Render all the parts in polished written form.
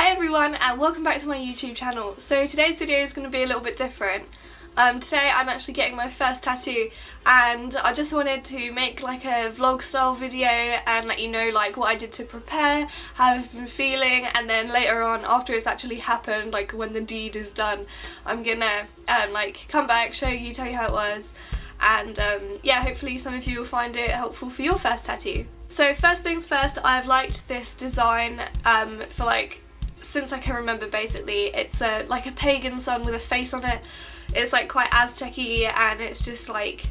Hi everyone and welcome back to my YouTube channel. So today's video is going to be a little bit different. Today I'm actually getting my first tattoo and I just wanted to make like a vlog style video and let you know like what I did to prepare, how I've been feeling, and then later on after it's actually happened, like when the deed is done, I'm gonna like come back, show you, tell you how it was, and yeah, hopefully some of you will find it helpful for your first tattoo. So first things first, I've liked this design for like since I can remember. Basically it's like a pagan sun with a face on it. It's like quite Aztec-y and it's just like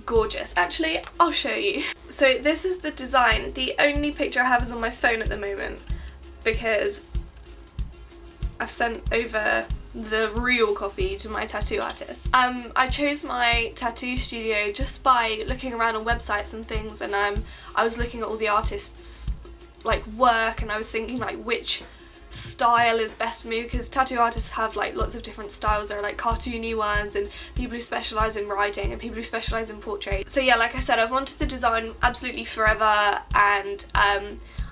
gorgeous. Actually, I'll show you. So this is the design. The only picture I have is on my phone at the moment because I've sent over the real copy to my tattoo artist. I chose my tattoo studio just by looking around on websites and things, and I was looking at all the artists like work and I was thinking like which style is best for me, because tattoo artists have like lots of different styles. There are like cartoony ones and people who specialise in writing and people who specialise in portrait. So yeah, like I said, I've wanted the design absolutely forever, and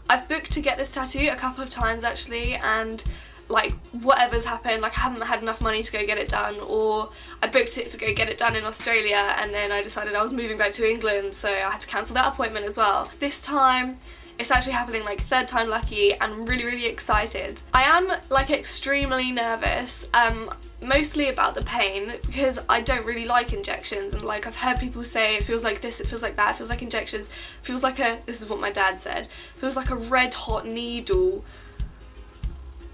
I've booked to get this tattoo a couple of times actually, and like whatever's happened, like I haven't had enough money to go get it done, or I booked it to go get it done in Australia and then I decided I was moving back to England, so I had to cancel that appointment as well. This time it's actually happening, like third time lucky, and I'm really excited. I am like extremely nervous, mostly about the pain, because I don't really like injections, and like I've heard people say it feels like this, it feels like that, it feels like injections, it feels like this is what my dad said, it feels like a red hot needle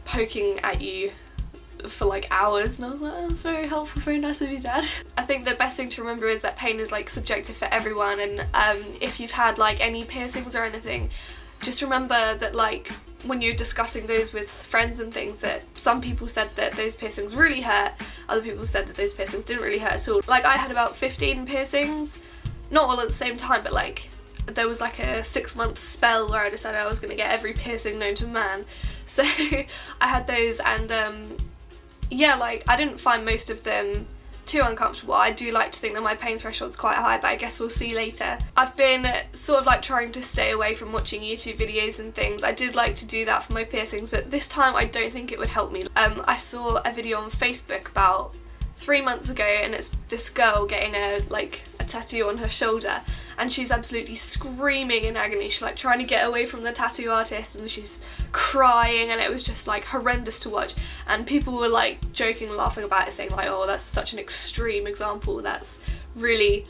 poking at you for like hours, and I was like, oh, that's very helpful, very nice of you, Dad. I think the best thing to remember is that pain is like subjective for everyone, and if you've had like any piercings or anything, just remember that like when you're discussing those with friends and things, that some people said that those piercings really hurt, other people said that those piercings didn't really hurt at all. Like I had about 15 piercings, not all at the same time, but like there was like a 6-month spell where I decided I was going to get every piercing known to man. So I had those, and yeah, like I didn't find most of them too uncomfortable. I do like to think that my pain threshold's quite high, but I guess we'll see later. I've been sort of like trying to stay away from watching YouTube videos and things. I did like to do that for my piercings, but this time I don't think it would help me. I saw a video on Facebook about 3 months ago, and it's this girl getting a tattoo on her shoulder, and she's absolutely screaming in agony. She's like trying to get away from the tattoo artist and she's crying, and it was just like horrendous to watch, and people were like joking and laughing about it, saying like, oh, that's such an extreme example, that's really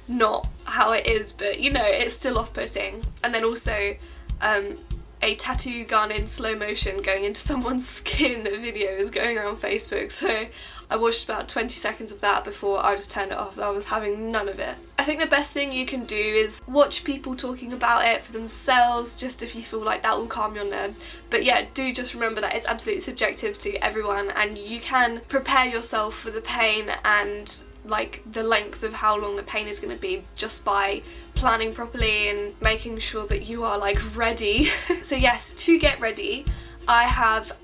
not how it is, but you know, it's still off-putting. And then also a tattoo gun in slow motion going into someone's skin video is going around Facebook, so I watched about 20 seconds of that before I just turned it off. I was having none of it. I think the best thing you can do is watch people talking about it for themselves, just if you feel like that will calm your nerves. But yeah, do just remember that it's absolutely subjective to everyone, and you can prepare yourself for the pain and like the length of how long the pain is going to be just by planning properly and making sure that you are like ready. So yes, to get ready, I have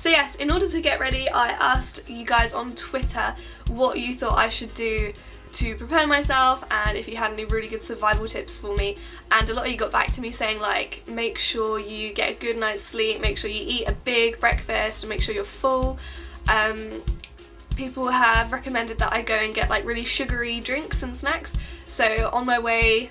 so yes, in order to get ready, I asked you guys on Twitter what you thought I should do to prepare myself, and if you had any really good survival tips for me. And a lot of you got back to me saying like, make sure you get a good night's sleep, make sure you eat a big breakfast, and make sure you're full. People have recommended that I go and get like really sugary drinks and snacks. So on my way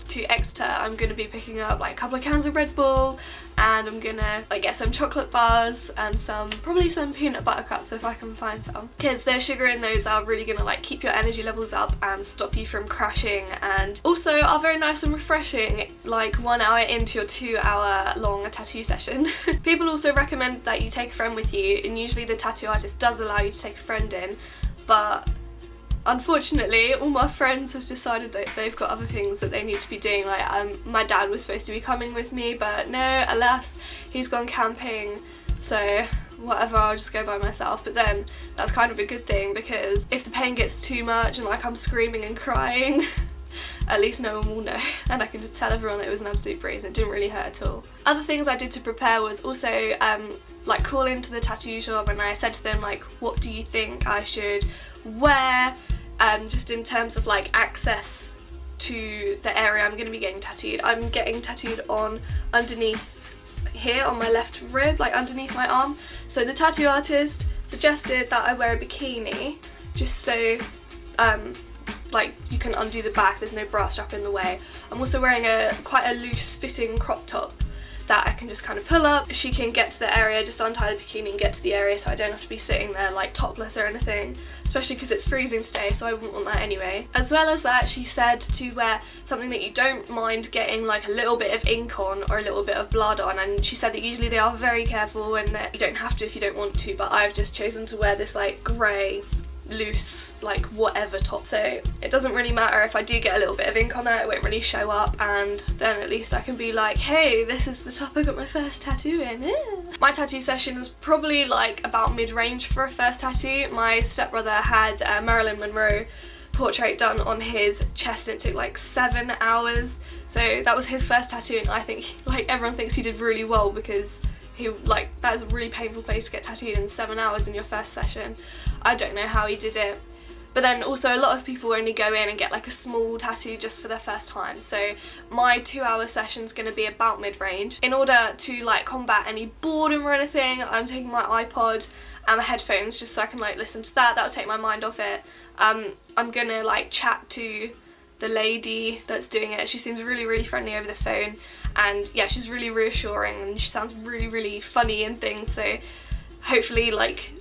to Exeter, I'm going to be picking up like a couple of cans of Red Bull, and I'm gonna like get some chocolate bars and probably some peanut butter cups if I can find some, because the sugar in those are really gonna like keep your energy levels up and stop you from crashing, and also are very nice and refreshing like 1 hour into your 2-hour long tattoo session. People also recommend that you take a friend with you, and usually the tattoo artist does allow you to take a friend in, but unfortunately, all my friends have decided that they've got other things that they need to be doing. Like my dad was supposed to be coming with me, but no, alas, he's gone camping, so whatever, I'll just go by myself. But then that's kind of a good thing, because if the pain gets too much and like I'm screaming and crying, at least no one will know, and I can just tell everyone that it was an absolute breeze and it didn't really hurt at all. Other things I did to prepare was also like call into the tattoo shop, and I said to them like, what do you think I should wear, just in terms of like access to the area I'm going to be getting tattooed. I'm getting tattooed on underneath here on my left rib, like underneath my arm. So the tattoo artist suggested that I wear a bikini just so like you can undo the back, there's no bra strap in the way. I'm also wearing quite a loose fitting crop top that I can just kind of pull up. She can get to the area, just untie the bikini and get to the area, so I don't have to be sitting there like topless or anything, especially because it's freezing today, so I wouldn't want that anyway. As well as that, she said to wear something that you don't mind getting like a little bit of ink on or a little bit of blood on, and she said that usually they are very careful and that you don't have to if you don't want to, but I've just chosen to wear this like grey loose like whatever top, so it doesn't really matter if I do get a little bit of ink on it won't really show up, and then at least I can be like, hey, this is the top I got my first tattoo in. My tattoo session is probably like about mid-range for a first tattoo. My stepbrother had a Marilyn Monroe portrait done on his chest and it took like 7 hours, so that was his first tattoo, and I think like everyone thinks he did really well because he like that is a really painful place to get tattooed in 7 hours in your first session. I don't know how he did it. But then also a lot of people only go in and get like a small tattoo just for their first time. So my 2-hour session's going to be about mid-range. In order to like combat any boredom or anything, I'm taking my iPod and my headphones just so I can like listen to that. That'll take my mind off it. I'm going to like chat to the lady that's doing it. She seems really, really friendly over the phone. And yeah, she's really reassuring and she sounds really, really funny and things. So hopefully like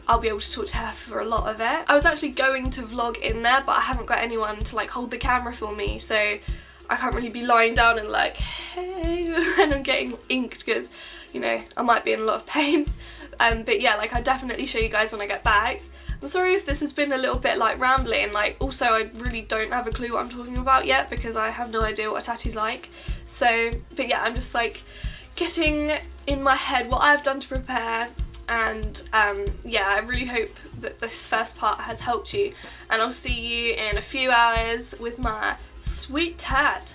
I'll be able to talk to her for a lot of it. I was actually going to vlog in there, but I haven't got anyone to like hold the camera for me, so I can't really be lying down and like, hey, and I'm getting inked because, you know, I might be in a lot of pain. But yeah, like I'll definitely show you guys when I get back. I'm sorry if this has been a little bit like rambling, like also I really don't have a clue what I'm talking about yet because I have no idea what a tattoo's like. So, but yeah, I'm just like getting in my head what I've done to prepare. And yeah, I really hope that this first part has helped you, and I'll see you in a few hours with my sweet tat.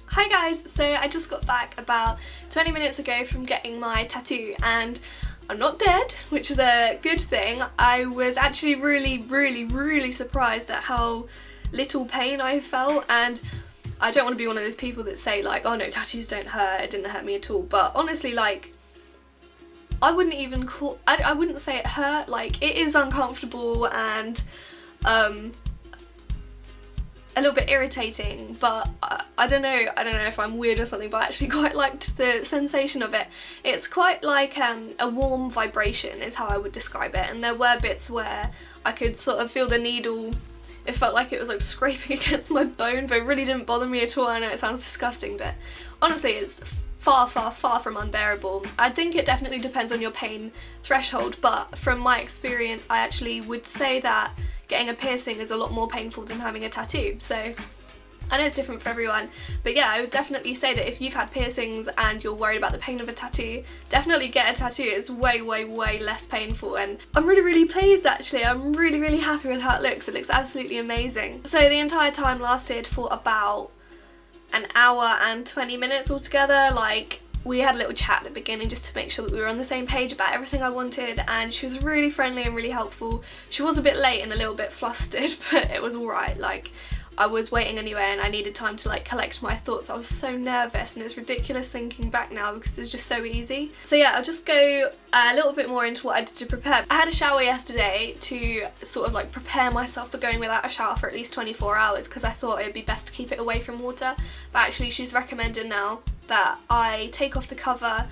Hi guys, so I just got back about 20 minutes ago from getting my tattoo and I'm not dead, which is a good thing. I was actually really surprised at how little pain I felt, and I don't want to be one of those people that say like, oh no, tattoos don't hurt, it didn't hurt me at all, but honestly, like, I wouldn't even call, I wouldn't say it hurt. Like, it is uncomfortable and a little bit irritating, but I don't know if I'm weird or something, but I actually quite liked the sensation of it. It's quite like a warm vibration is how I would describe it, and there were bits where I could sort of feel the needle. It felt like it was like scraping against my bone, but it really didn't bother me at all. I know it sounds disgusting, but honestly it's far from unbearable. I think it definitely depends on your pain threshold, but from my experience I actually would say that getting a piercing is a lot more painful than having a tattoo. So I know it's different for everyone, but yeah, I would definitely say that if you've had piercings and you're worried about the pain of a tattoo, definitely get a tattoo. It's way less painful, and I'm really pleased actually. I'm really happy with how it looks. It looks absolutely amazing. So the entire time lasted for about an hour and 20 minutes altogether. Like, we had a little chat at the beginning just to make sure that we were on the same page about everything I wanted, and she was really friendly and really helpful. She was a bit late and a little bit flustered, but it was alright. Like, I was waiting anyway and I needed time to like collect my thoughts. I was so nervous, and it's ridiculous thinking back now because it's just so easy. So yeah, I'll just go a little bit more into what I did to prepare. I had a shower yesterday to sort of like prepare myself for going without a shower for at least 24 hours because I thought it would be best to keep it away from water, but actually she's recommended now that I take off the cover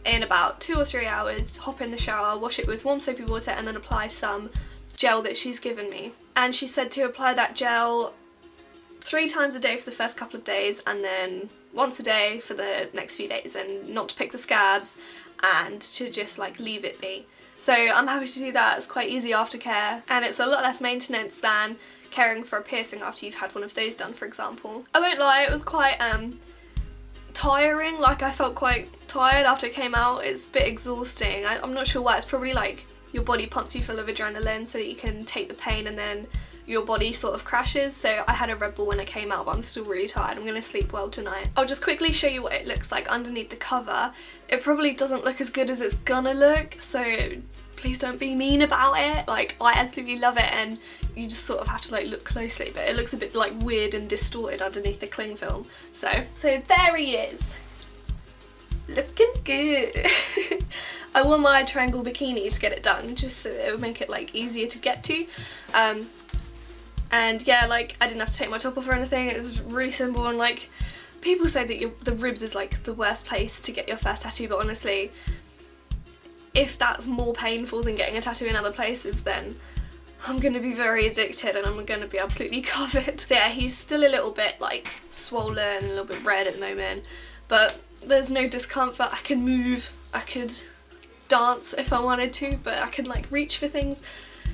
in about 2 or 3 hours, hop in the shower, wash it with warm soapy water, and then apply some gel that she's given me. And she said to apply that gel 3 times a day for the first couple of days, and then once a day for the next few days, and not to pick the scabs, and to just like leave it be. So I'm happy to do that. It's quite easy aftercare, and it's a lot less maintenance than caring for a piercing after you've had one of those done, for example. I won't lie, it was quite tiring. Like, I felt quite tired after it came out. It's a bit exhausting. I'm not sure why. It's probably like your body pumps you full of adrenaline so that you can take the pain, and then your body sort of crashes. So I had a Red Bull when it came out, but I'm still really tired. I'm gonna sleep well tonight. I'll just quickly show you what it looks like underneath the cover. It probably doesn't look as good as it's gonna look, so please don't be mean about it. Like, I absolutely love it, and you just sort of have to like look closely, but it looks a bit like weird and distorted underneath the cling film. So there he is. looking good. I wore my triangle bikini to get it done, just so it would make it like easier to get to. And yeah, like I didn't have to take my top off or anything. It was really simple, and like people say that the ribs is like the worst place to get your first tattoo, but honestly, if that's more painful than getting a tattoo in other places, then I'm gonna be very addicted and I'm gonna be absolutely covered. So yeah, he's still a little bit like swollen and a little bit red at the moment, but there's no discomfort. I can move, I could dance if I wanted to, but I could like reach for things.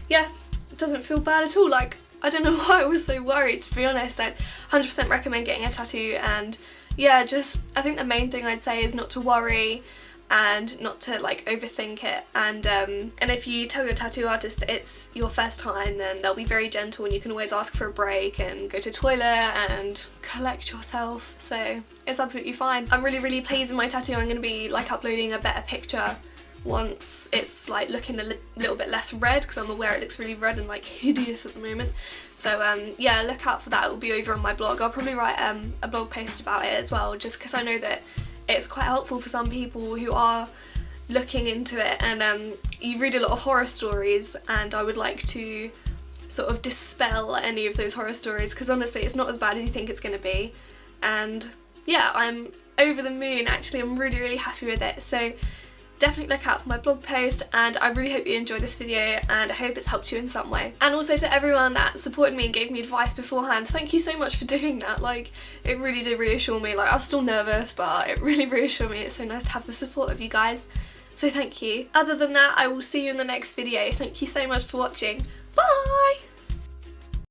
Yeah, it doesn't feel bad at all. Like, I don't know why I was so worried, to be honest. I'd 100% recommend getting a tattoo, and yeah, just I think the main thing I'd say is not to worry and not to like overthink it, and if you tell your tattoo artist that it's your first time, then they'll be very gentle and you can always ask for a break and go to the toilet and collect yourself, so it's absolutely fine. I'm really pleased with my tattoo. I'm going to be like uploading a better picture once it's like looking a little bit less red, because I'm aware it looks really red and like hideous at the moment. So yeah, look out for that. It will be over on my blog. I'll probably write a blog post about it as well, just because I know that it's quite helpful for some people who are looking into it, and you read a lot of horror stories, and I would like to sort of dispel any of those horror stories, because honestly it's not as bad as you think it's going to be. And yeah, I'm over the moon actually. I'm really happy with it, so definitely look out for my blog post, and I really hope you enjoyed this video, and I hope it's helped you in some way. And also to everyone that supported me and gave me advice beforehand, thank you so much for doing that. Like, it really did reassure me. Like, I was still nervous, but it really reassured me. It's so nice to have the support of you guys, so thank you. Other than that, I will see you in the next video. Thank you so much for watching. Bye!